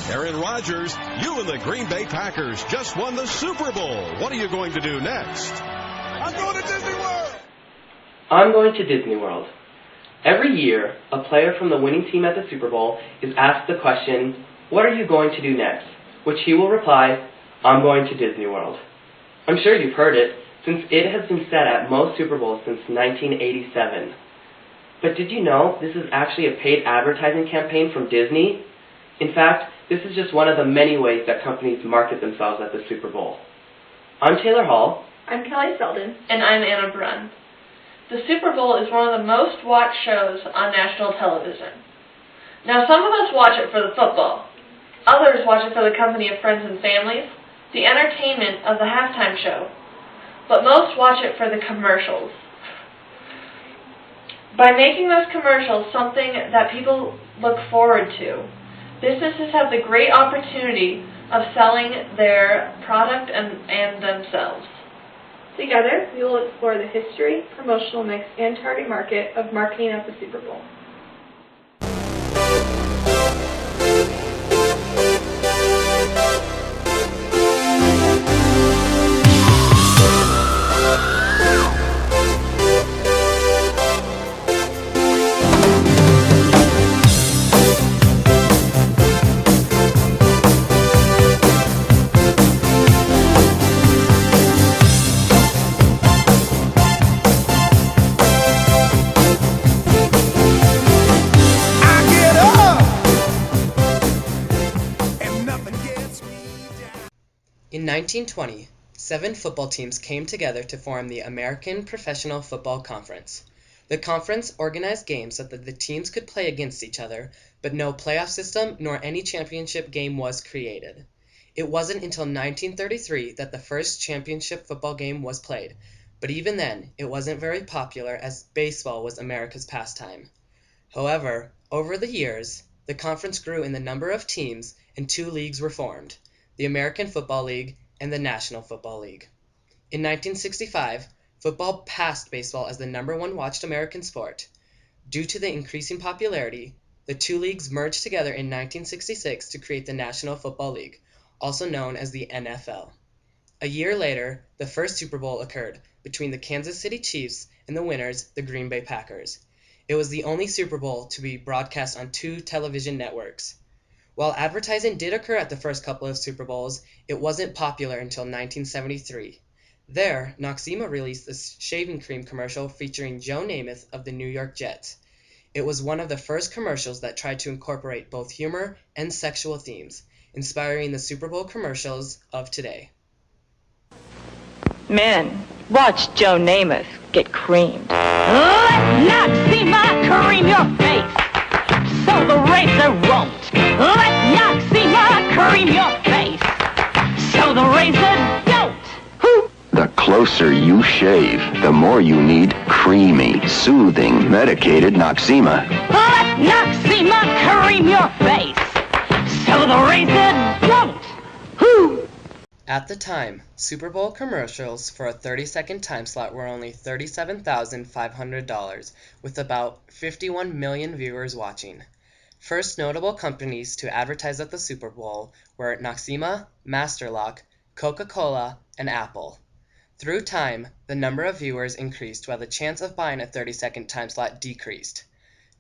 Aaron Rodgers, you and the Green Bay Packers just won the Super Bowl. What are you going to do next? I'm going to Disney World! I'm going to Disney World. Every year, a player from the winning team at the Super Bowl is asked the question, what are you going to do next? Which he will reply, I'm going to Disney World. I'm sure you've heard it, since it has been said at most Super Bowls since 1987. But did you know this is actually a paid advertising campaign from Disney? In fact, this is just one of the many ways that companies market themselves at the Super Bowl. I'm Taylor Hall. I'm Kelly Selden. And I'm Anna Brunn. The Super Bowl is one of the most watched shows on national television. Now, some of us watch it for the football. Others watch it for the company of friends and families, the entertainment of the halftime show. But most watch it for the commercials. By making those commercials something that people look forward to, businesses have the great opportunity of selling their product and themselves. Together, we will explore the history, promotional mix, and target market of marketing at the Super Bowl. In 1920, 7 football teams came together to form the American Professional Football Conference. The conference organized games so that the teams could play against each other, but no playoff system nor any championship game was created. It wasn't until 1933 that the first championship football game was played, but even then, it wasn't very popular as baseball was America's pastime. However, over the years, the conference grew in the number of teams and 2 leagues were formed, the American Football League and the National Football League. In 1965, football passed baseball as the number 1 watched American sport. Due to the increasing popularity, the 2 leagues merged together in 1966 to create the National Football League, also known as the NFL. A year later, the first Super Bowl occurred between the Kansas City Chiefs and the winners, the Green Bay Packers. It was the only Super Bowl to be broadcast on 2 television networks. While advertising did occur at the first couple of Super Bowls, it wasn't popular until 1973. There, Noxzema released a shaving cream commercial featuring Joe Namath of the New York Jets. It was one of the first commercials that tried to incorporate both humor and sexual themes, inspiring the Super Bowl commercials of today. Men, watch Joe Namath get creamed. Let Noxzema cream your face, so the razor won't. Let Noxzema cream your face, so the razor don't. The closer you shave, the more you need creamy, soothing, medicated Noxzema. Let Noxzema cream your face, so the razor don't. At the time, Super Bowl commercials for a 30-second time slot were only $37,500, with about 51 million viewers watching. First notable companies to advertise at the Super Bowl were Noxzema, Master Lock, Coca-Cola, and Apple. Through time, the number of viewers increased while the chance of buying a 30-second time slot decreased.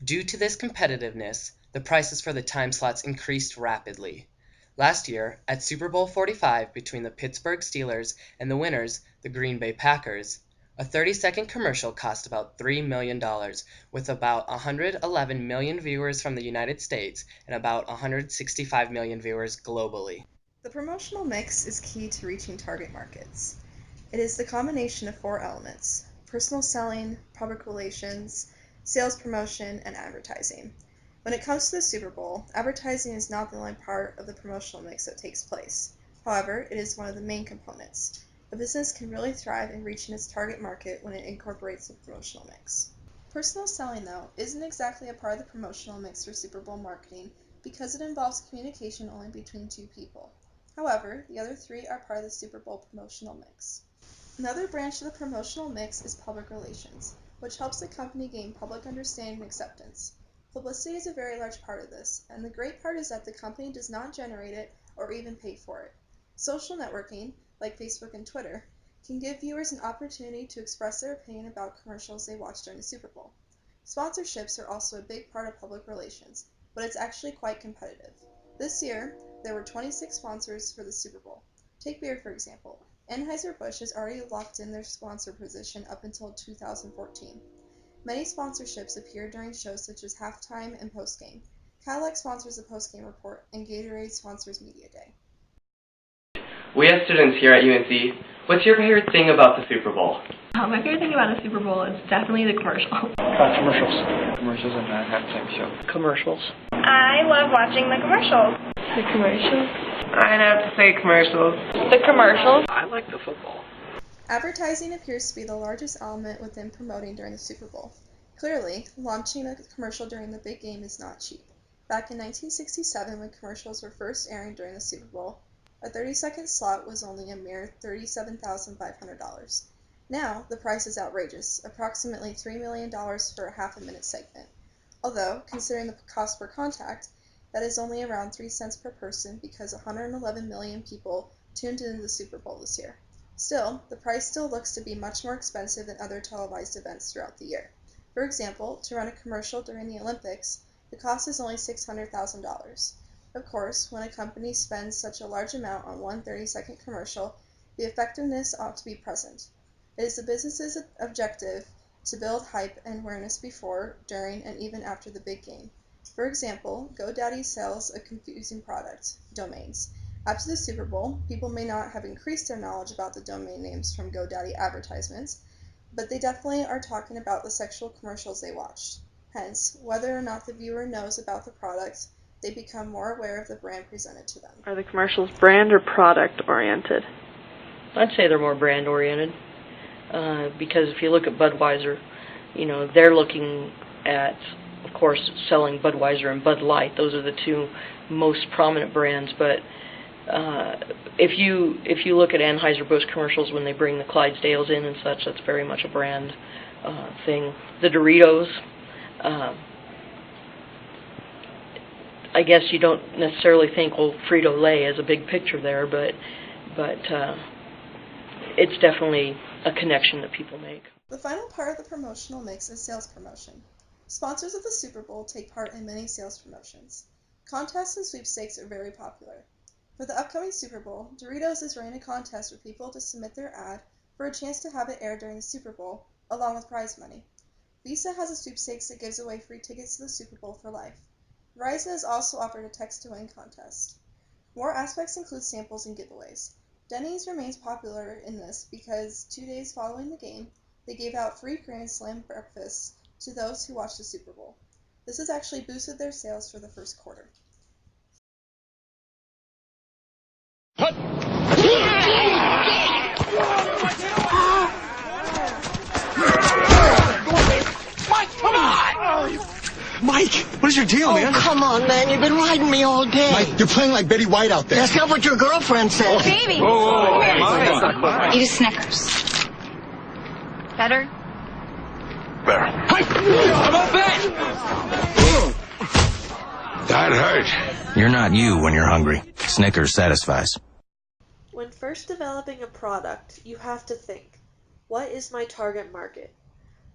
Due to this competitiveness, the prices for the time slots increased rapidly. Last year, at Super Bowl 45 between the Pittsburgh Steelers and the winners, the Green Bay Packers, a 30-second commercial cost about $3 million, with about 111 million viewers from the United States and about 165 million viewers globally. The promotional mix is key to reaching target markets. It is the combination of 4 elements: personal selling, public relations, sales promotion, and advertising. When it comes to the Super Bowl, advertising is not the only part of the promotional mix that takes place. However, it is one of the main components. A business can really thrive in reaching its target market when it incorporates a promotional mix. Personal selling, though, isn't exactly a part of the promotional mix for Super Bowl marketing because it involves communication only between 2 people. However, the other 3 are part of the Super Bowl promotional mix. Another branch of the promotional mix is public relations, which helps the company gain public understanding and acceptance. Publicity is a very large part of this, and the great part is that the company does not generate it or even pay for it. Social networking, like Facebook and Twitter, can give viewers an opportunity to express their opinion about commercials they watch during the Super Bowl. Sponsorships are also a big part of public relations, but it's actually quite competitive. This year, there were 26 sponsors for the Super Bowl. Take beer, for example. Anheuser-Busch has already locked in their sponsor position up until 2014. Many sponsorships appear during shows such as Halftime and Postgame. Cadillac sponsors the Postgame Report, and Gatorade sponsors Media Day. We have students here at UNC. What's your favorite thing about the Super Bowl? My favorite thing about the Super Bowl is definitely the commercials. Commercials. Commercials and that halftime show. Commercials. I love watching the commercials. The commercials. I'd have to say commercials. The commercials. I like the football. Advertising appears to be the largest element within promoting during the Super Bowl. Clearly, launching a commercial during the big game is not cheap. Back in 1967, when commercials were first airing during the Super Bowl, a 30-second slot was only a mere $37,500. Now, the price is outrageous, approximately $3 million for a half-a-minute segment. Although, considering the cost per contact, that is only around 3 cents per person because 111 million people tuned into the Super Bowl this year. Still, the price still looks to be much more expensive than other televised events throughout the year. For example, to run a commercial during the Olympics, the cost is only $600,000. Of course, when a company spends such a large amount on one 30-second commercial, the effectiveness ought to be present. It is the business's objective to build hype and awareness before, during, and even after the big game. For example, GoDaddy sells a confusing product, domains. After the Super Bowl, people may not have increased their knowledge about the domain names from GoDaddy advertisements, but they definitely are talking about the sexual commercials they watched. Hence, whether or not the viewer knows about the product, they become more aware of the brand presented to them. Are the commercials brand or product oriented? I'd say they're more brand oriented. Because if you look at Budweiser, they're looking at, of course, selling Budweiser and Bud Light. Those are the two most prominent brands. But if you look at Anheuser-Busch commercials when they bring the Clydesdales in and such, that's very much a brand thing. The Doritos, I guess you don't necessarily think, well, Frito-Lay is a big picture there, but it's definitely a connection that people make. The final part of the promotional mix is sales promotion. Sponsors of the Super Bowl take part in many sales promotions. Contests and sweepstakes are very popular. For the upcoming Super Bowl, Doritos is running a contest for people to submit their ad for a chance to have it aired during the Super Bowl, along with prize money. Visa has a sweepstakes that gives away free tickets to the Super Bowl for life. Verizon has also offered a text-to-win contest. More aspects include samples and giveaways. Denny's remains popular in this because 2 days following the game, they gave out free Grand Slam breakfasts to those who watched the Super Bowl. This has actually boosted their sales for the first quarter. Mike, come on! Mike, what is your deal, man? Oh, come on, man. You've been riding me all day. Mike, you're playing like Betty White out there. That's not what your girlfriend said. Baby! Whoa. Eat a Snickers. Better? Better. That hurt. You're not you when you're hungry. Snickers satisfies. When first developing a product, you have to think, what is my target market?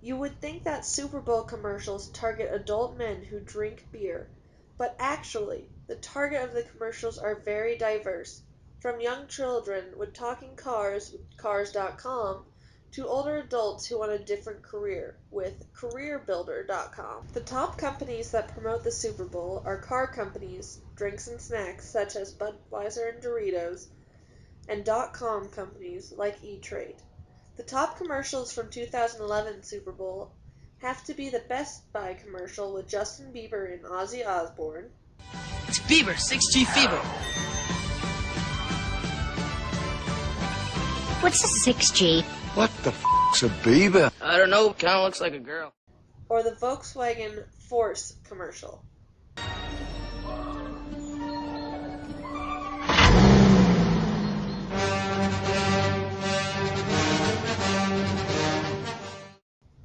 You would think that Super Bowl commercials target adult men who drink beer, but actually, the target of the commercials are very diverse, from young children with talking cars with Cars.com to older adults who want a different career with CareerBuilder.com. The top companies that promote the Super Bowl are car companies, drinks and snacks such as Budweiser and Doritos, and .com companies like E-Trade. The top commercials from 2011 Super Bowl have to be the Best Buy commercial with Justin Bieber and Ozzy Osbourne. It's Bieber, 6G Fever. What's a 6G? What the f***'s a Bieber? I don't know, kind of looks like a girl. Or the Volkswagen Force commercial.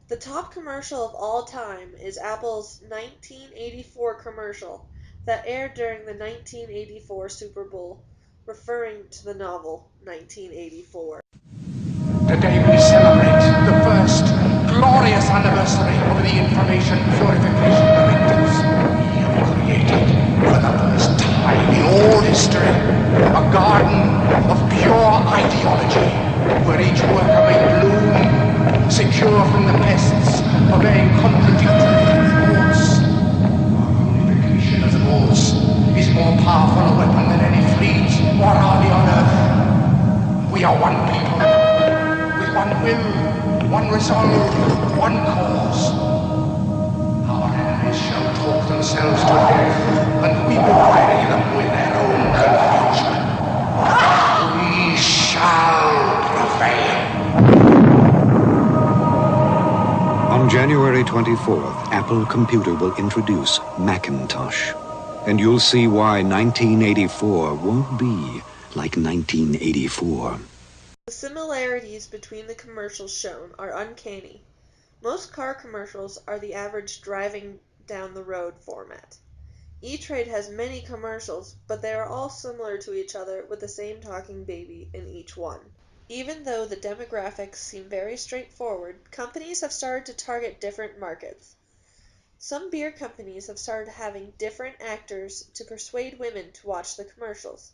The The top commercial of all time is Apple's 1984 commercial that aired during the 1984 Super Bowl, referring to the novel 1984. Today we celebrate the first glorious anniversary of the information purification directives. We have created, for the first time in all history, a garden of pure ideology, where each worker may bloom, secure from the pests of a contradictory thoughts. Our unification of thoughts is more powerful a weapon than any fleet or army on earth. We are one people, with one will, one resolve, one cause. Our enemies shall talk themselves to death, and we will bury them with their own confusion. We shall prevail. On January 24th, Apple Computer will introduce Macintosh. And you'll see why 1984 won't be like 1984. The similarities between the commercials shown are uncanny. Most car commercials are the average driving down the road format. E-Trade has many commercials, but they are all similar to each other with the same talking baby in each one. Even though the demographics seem very straightforward, companies have started to target different markets. Some beer companies have started having different actors to persuade women to watch the commercials.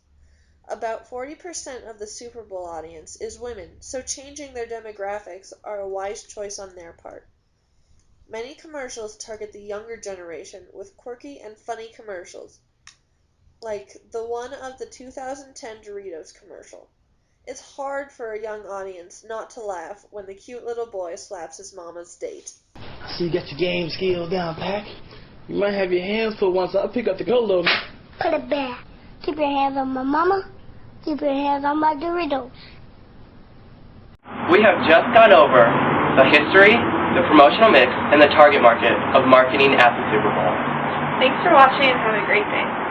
About 40% of the Super Bowl audience is women, so changing their demographics are a wise choice on their part. Many commercials target the younger generation with quirky and funny commercials, like the one of the 2010 Doritos commercial. It's hard for a young audience not to laugh when the cute little boy slaps his mama's date. I see you got your game skills down, Pac. You might have your hands full once I pick up the gold though. Put it back. Keep your hands on my mama. Keep your hands on my Doritos. We have just gone over the history, the promotional mix, and the target market of marketing at the Super Bowl. Thanks for watching and have a great day.